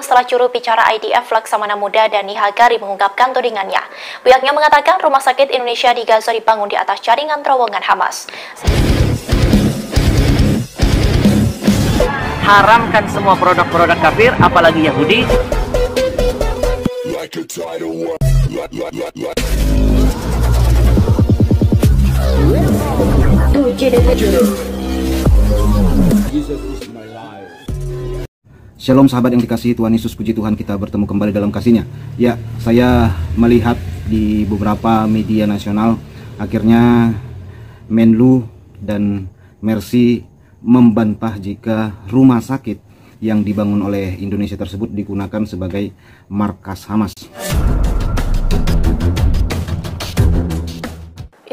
setelah juru bicara IDF Laksamana Muda Dhani Hagari mengungkapkan tudingannya. Pihaknya mengatakan rumah sakit Indonesia di Gaza dibangun di atas jaringan terowongan Hamas. Haramkan semua produk-produk kafir, apalagi Yahudi. Shalom sahabat yang dikasihi Tuhan Yesus, puji Tuhan kita bertemu kembali dalam kasih-Nya. Ya, saya melihat di beberapa media nasional akhirnya Menlu dan Mercy membantah jika rumah sakit yang dibangun oleh Indonesia tersebut digunakan sebagai markas Hamas.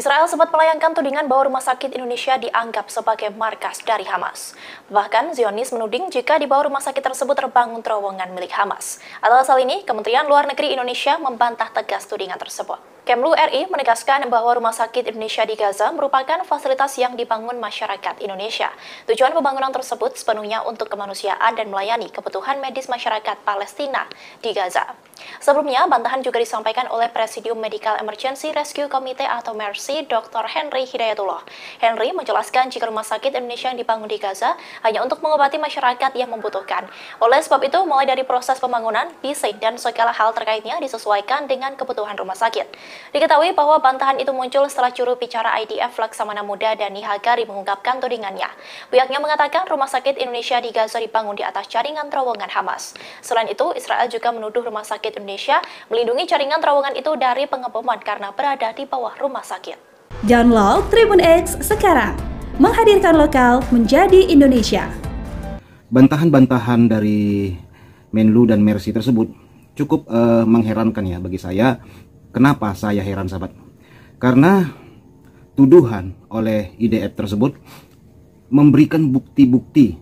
Israel sempat melayangkan tudingan bahwa rumah sakit Indonesia dianggap sebagai markas dari Hamas. Bahkan Zionis menuding jika di bawah rumah sakit tersebut terbangun terowongan milik Hamas. Atas hal ini, Kementerian Luar Negeri Indonesia membantah tegas tudingan tersebut. Kemlu RI menegaskan bahwa rumah sakit Indonesia di Gaza merupakan fasilitas yang dibangun masyarakat Indonesia. Tujuan pembangunan tersebut sepenuhnya untuk kemanusiaan dan melayani kebutuhan medis masyarakat Palestina di Gaza. Sebelumnya, bantahan juga disampaikan oleh Presidium Medical Emergency Rescue Committee atau MERCY, Dr. Henry Hidayatullah. Henry menjelaskan jika rumah sakit Indonesia yang dibangun di Gaza hanya untuk mengobati masyarakat yang membutuhkan. Oleh sebab itu, mulai dari proses pembangunan, desain, dan segala hal terkaitnya disesuaikan dengan kebutuhan rumah sakit. Diketahui bahwa bantahan itu muncul setelah juru bicara IDF Laksamana Muda Dhani Hagari mengungkapkan tudingannya. Pihaknya mengatakan rumah sakit Indonesia di Gaza dibangun di atas jaringan terowongan Hamas. Selain itu, Israel juga menuduh rumah sakit Indonesia melindungi jaringan terowongan itu dari pengeboman karena berada di bawah rumah sakit. Download Tribun X sekarang, menghadirkan lokal menjadi Indonesia. Bantahan-bantahan dari Menlu dan Mercy tersebut cukup mengherankan ya bagi saya. Kenapa saya heran sahabat? Karena tuduhan oleh IDF tersebut memberikan bukti-bukti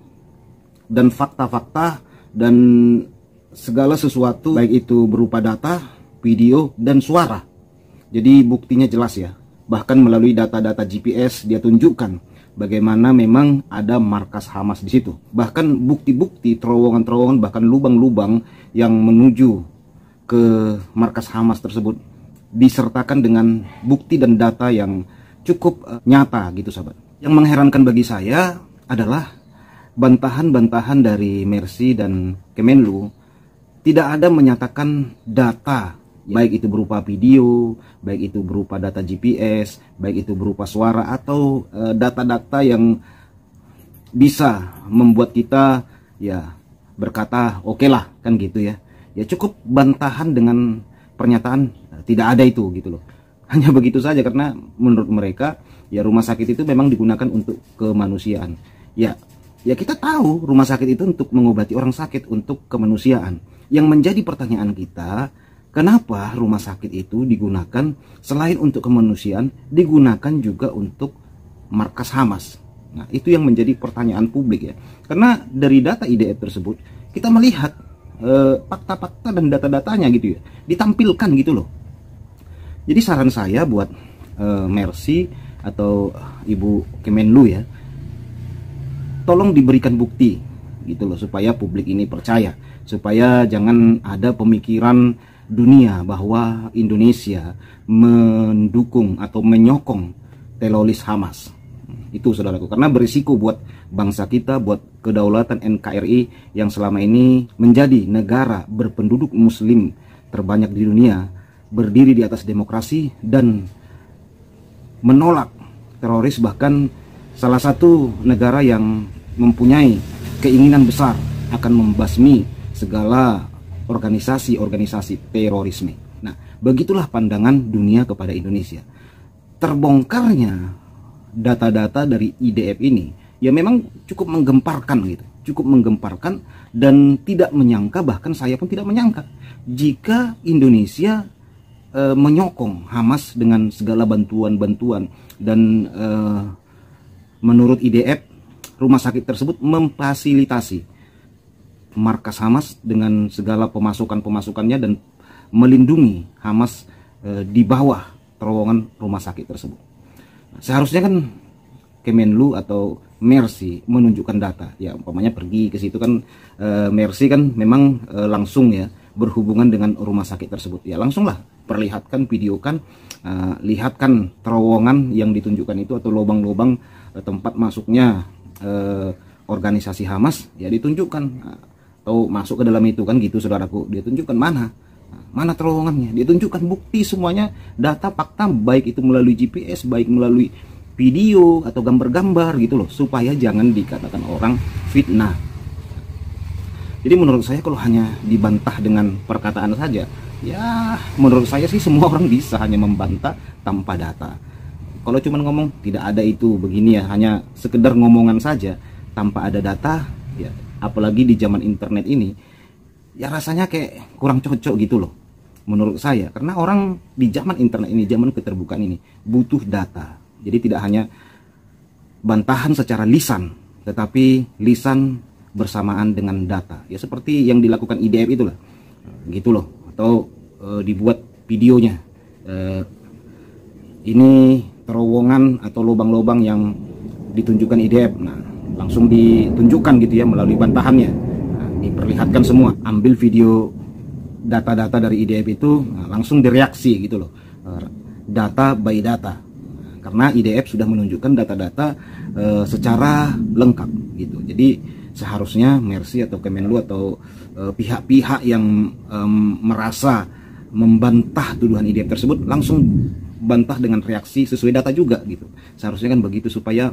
dan fakta-fakta dan segala sesuatu, baik itu berupa data, video, dan suara. Jadi buktinya jelas ya. Bahkan melalui data-data GPS dia tunjukkan bagaimana memang ada markas Hamas di situ. Bahkan bukti-bukti terowongan-terowongan, bahkan lubang-lubang yang menuju ke markas Hamas tersebut disertakan dengan bukti dan data yang cukup nyata gitu sahabat. Yang mengherankan bagi saya adalah bantahan-bantahan dari Mercy dan Kemenlu tidak ada menyatakan data, baik itu berupa video, baik itu berupa data GPS, baik itu berupa suara atau data-data yang bisa membuat kita ya berkata oke lah kan gitu ya. Ya cukup bantahan dengan pernyataan tidak ada itu gitu loh. Hanya begitu saja karena menurut mereka ya rumah sakit itu memang digunakan untuk kemanusiaan. Ya kita tahu rumah sakit itu untuk mengobati orang sakit, untuk kemanusiaan. Yang menjadi pertanyaan kita, kenapa rumah sakit itu digunakan selain untuk kemanusiaan, digunakan juga untuk markas Hamas? Nah, itu yang menjadi pertanyaan publik ya. Karena dari data IDF tersebut, kita melihat fakta-fakta dan data-datanya gitu ya, ditampilkan gitu loh. Jadi saran saya buat Mercy atau Ibu Kemenlu ya, tolong diberikan bukti gitu loh supaya publik ini percaya, supaya jangan ada pemikiran dunia bahwa Indonesia mendukung atau menyokong teroris Hamas. Itu saudaraku, karena berisiko buat bangsa kita, buat kedaulatan NKRI yang selama ini menjadi negara berpenduduk muslim terbanyak di dunia, berdiri di atas demokrasi dan menolak teroris, bahkan salah satu negara yang mempunyai keinginan besar akan membasmi segala organisasi-organisasi terorisme. Nah, begitulah pandangan dunia kepada Indonesia. Terbongkarnya data-data dari IDF ini ya memang cukup menggemparkan gitu, cukup menggemparkan dan tidak menyangka, bahkan saya pun tidak menyangka jika Indonesia menyokong Hamas dengan segala bantuan-bantuan dan menurut IDF rumah sakit tersebut memfasilitasi markas Hamas dengan segala pemasukannya dan melindungi Hamas di bawah terowongan rumah sakit tersebut. Seharusnya kan Kemenlu atau Mercy menunjukkan data, ya umpamanya pergi ke situ kan, Mercy kan memang langsung ya berhubungan dengan rumah sakit tersebut, ya langsunglah perlihatkan, videokan, lihatkan terowongan yang ditunjukkan itu atau lubang-lubang tempat masuknya organisasi Hamas, ya ditunjukkan, atau masuk ke dalam itu kan gitu saudaraku, dia tunjukkan mana terowongannya, dia tunjukkan bukti semuanya, data fakta, baik itu melalui GPS, baik melalui video atau gambar-gambar gitu loh, supaya jangan dikatakan orang fitnah. Jadi menurut saya kalau hanya dibantah dengan perkataan saja, ya menurut saya sih semua orang bisa hanya membantah tanpa data. Kalau cuma ngomong tidak ada itu begini ya, hanya sekedar ngomongan saja tanpa ada data, ya apalagi di zaman internet ini, ya rasanya kayak kurang cocok gitu loh menurut saya. Karena orang di zaman internet ini, zaman keterbukaan ini butuh data. Jadi tidak hanya bantahan secara lisan, tetapi lisan bersamaan dengan data. Ya seperti yang dilakukan IDF itulah, gitu loh. Atau dibuat videonya. Ini terowongan atau lubang-lubang yang ditunjukkan IDF. Nah, langsung ditunjukkan gitu ya melalui bantahannya. Nah, diperlihatkan semua. Ambil video data-data dari IDF itu, nah, langsung direaksi gitu loh. Data by data. Karena IDF sudah menunjukkan data-data secara lengkap gitu. Jadi seharusnya Mercy atau Kemenlu atau pihak-pihak yang merasa membantah tuduhan IDF tersebut langsung bantah dengan reaksi sesuai data juga gitu. Seharusnya kan begitu supaya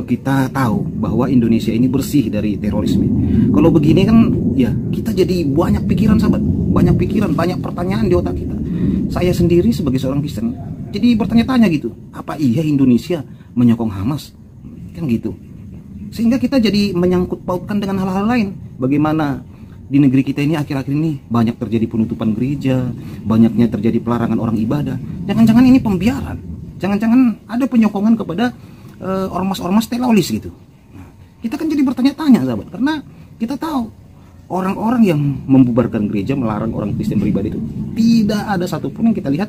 kita tahu bahwa Indonesia ini bersih dari terorisme. Kalau begini kan ya kita jadi banyak pikiran sahabat, banyak pikiran, banyak pertanyaan di otak kita. Saya sendiri sebagai seorang Kristen jadi bertanya-tanya gitu, apa iya Indonesia menyokong Hamas? Kan gitu. Sehingga kita jadi menyangkut pautkan dengan hal-hal lain. Bagaimana di negeri kita ini akhir-akhir ini banyak terjadi penutupan gereja, banyaknya terjadi pelarangan orang ibadah. Jangan-jangan ini pembiaran. Jangan-jangan ada penyokongan kepada ormas-ormas teroris gitu. Nah, kita kan jadi bertanya-tanya sahabat, karena kita tahu orang-orang yang membubarkan gereja, melarang orang Kristen beribadah itu tidak ada satupun yang kita lihat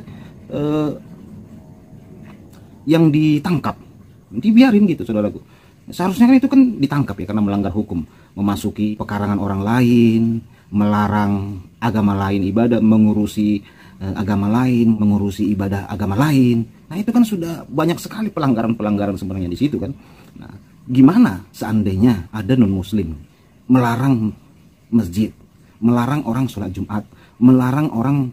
yang ditangkap, dibiarin gitu saudaraku. Seharusnya kan itu kan ditangkap ya karena melanggar hukum, memasuki pekarangan orang lain, melarang agama lain ibadah, mengurusi agama lain, mengurusi ibadah agama lain. Nah itu kan sudah banyak sekali pelanggaran-pelanggaran sebenarnya di situ kan. Nah, gimana seandainya ada non-muslim melarang masjid, melarang orang sholat Jumat, melarang orang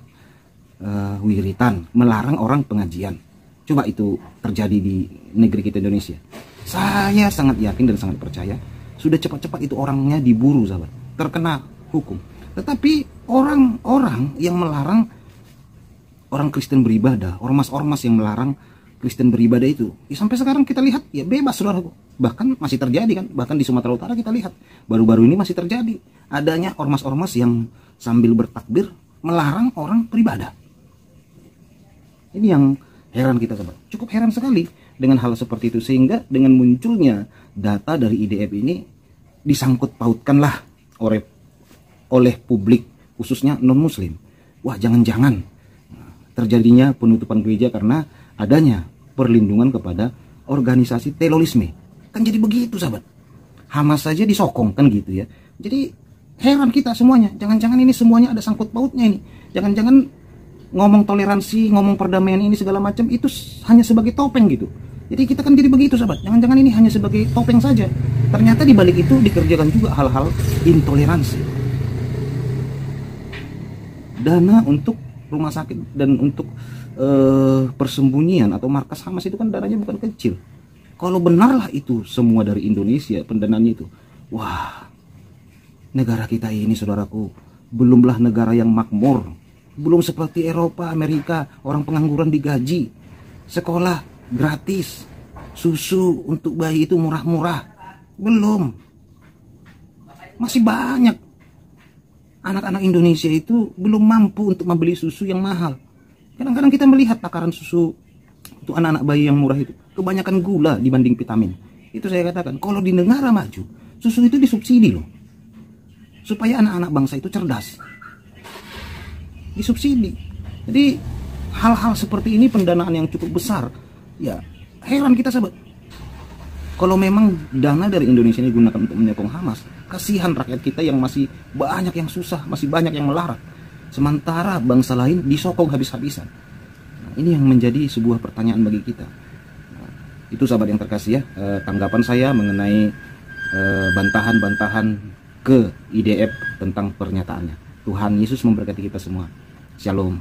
wiritan, melarang orang pengajian? Coba itu terjadi di negeri kita Indonesia. Saya sangat yakin dan sangat percaya sudah cepat-cepat itu orangnya diburu sahabat, terkena hukum. Tetapi orang-orang yang melarang orang Kristen beribadah, ormas-ormas yang melarang Kristen beribadah itu, ya sampai sekarang kita lihat ya bebas saudaraku. Bahkan masih terjadi kan, bahkan di Sumatera Utara kita lihat baru-baru ini masih terjadi adanya ormas-ormas yang sambil bertakbir melarang orang beribadah. Ini yang heran kita sahabat, cukup heran sekali dengan hal seperti itu. Sehingga dengan munculnya data dari IDF ini disangkut pautkanlah oleh publik, khususnya non-muslim. Wah, jangan-jangan terjadinya penutupan gereja karena adanya perlindungan kepada organisasi terorisme. Kan jadi begitu sahabat, Hamas saja disokong kan gitu ya. Jadi heran kita semuanya, jangan-jangan ini semuanya ada sangkut pautnya ini. Jangan-jangan ngomong toleransi, ngomong perdamaian ini segala macam itu hanya sebagai topeng gitu. Jadi kita kan jadi begitu sahabat, jangan-jangan ini hanya sebagai topeng saja. Ternyata di balik itu dikerjakan juga hal-hal intoleransi. Dana untuk rumah sakit dan untuk persembunyian atau markas Hamas itu kan dananya bukan kecil. Kalau benarlah itu semua dari Indonesia pendanaannya itu, wah, negara kita ini saudaraku belumlah negara yang makmur, belum seperti Eropa, Amerika, orang pengangguran digaji, sekolah gratis, susu untuk bayi itu murah-murah. Belum. Masih banyak anak-anak Indonesia itu belum mampu untuk membeli susu yang mahal. Kadang-kadang kita melihat takaran susu untuk anak-anak bayi yang murah itu kebanyakan gula dibanding vitamin. Itu saya katakan, kalau di negara maju, susu itu disubsidi loh, supaya anak-anak bangsa itu cerdas. Disubsidi. Jadi hal-hal seperti ini pendanaan yang cukup besar. Ya heran kita sahabat, Kalau memang dana dari Indonesia ini digunakan untuk menyokong Hamas, kasihan rakyat kita yang masih banyak yang susah, masih banyak yang melarat. Sementara bangsa lain disokong habis-habisan. Nah, ini yang menjadi sebuah pertanyaan bagi kita. Nah, itu sahabat yang terkasih ya, tanggapan saya mengenai bantahan-bantahan ke IDF tentang pernyataannya. Tuhan Yesus memberkati kita semua. Shalom.